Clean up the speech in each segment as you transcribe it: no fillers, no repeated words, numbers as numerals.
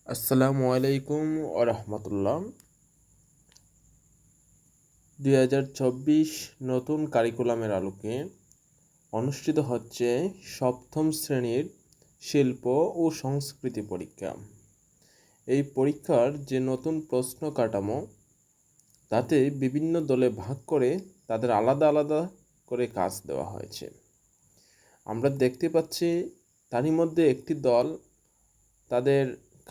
আসসালামু আলাইকুম ওরহমতুল্লাহ। 2024 নতুন কারিকুলামের আলোকে অনুষ্ঠিত হচ্ছে সপ্তম শ্রেণীর শিল্প ও সংস্কৃতি পরীক্ষা। এই পরীক্ষার যে নতুন প্রশ্ন কাঠামো, তাতে বিভিন্ন দলে ভাগ করে তাদের আলাদা আলাদা করে কাজ দেওয়া হয়েছে। আমরা দেখতে পাচ্ছি তারই মধ্যে একটি দল তাদের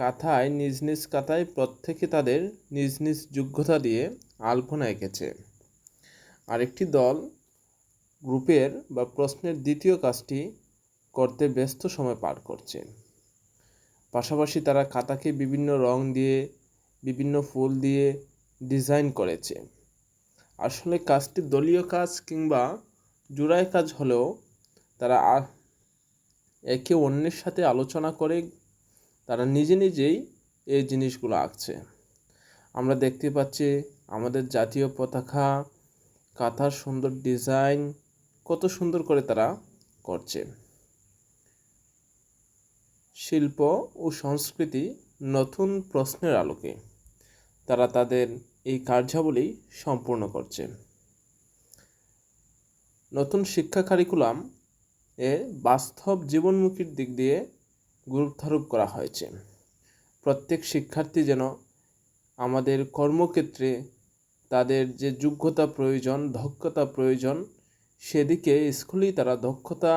কাঁথায় নিজ নিজ কাঁথায় প্রত্যেকে তাদের নিজ নিজ যোগ্যতা দিয়ে আলপনা এঁকেছে। আরেকটি দল গ্রুপের বা প্রশ্নের দ্বিতীয় কাজটি করতে ব্যস্ত সময় পার করছে। পাশাপাশি তারা খাতাকে বিভিন্ন রং দিয়ে, বিভিন্ন ফুল দিয়ে ডিজাইন করেছে। আসলে কাজটি দলীয় কাজ কিংবা জোড়ায় কাজ হলেও তারা একে অন্যের সাথে আলোচনা করে তারা নিজে নিজেই এই জিনিসগুলো আঁকছে। আমরা দেখতে পাচ্ছি আমাদের জাতীয় পতাকা, কাঁথার সুন্দর ডিজাইন, কত সুন্দর করে তারা করছে। শিল্প ও সংস্কৃতি নতুন প্রশ্নের আলোকে তারা তাদের এই কার্যাবলী সম্পূর্ণ করছে। নতুন শিক্ষা কারিকুলাম এ বাস্তব জীবনমুখীর দিক দিয়ে গুরুত্বারোপ করা হয়েছে। প্রত্যেক শিক্ষার্থী যেন আমাদের কর্মক্ষেত্রে তাদের যে যোগ্যতা প্রয়োজন, দক্ষতা প্রয়োজন, সেদিকে স্কুলেই তারা দক্ষতা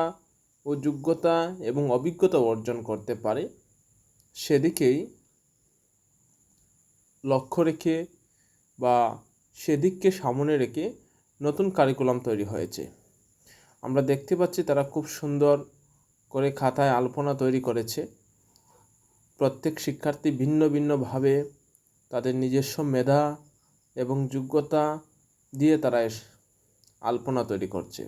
ও যোগ্যতা এবং অভিজ্ঞতা অর্জন করতে পারে, সেদিকেই লক্ষ্য রেখে বা সেদিককে সামনে রেখে নতুন কারিকুলাম তৈরি হয়েছে। আমরা দেখতে পাচ্ছি তারা খুব সুন্দর করে খাতায় আলপনা তৈরি করেছে। প্রত্যেক শিক্ষার্থী ভিন্ন ভিন্নভাবে তাদের নিজস্ব মেধা এবং যোগ্যতা দিয়ে তারা আলপনা তৈরি করছে।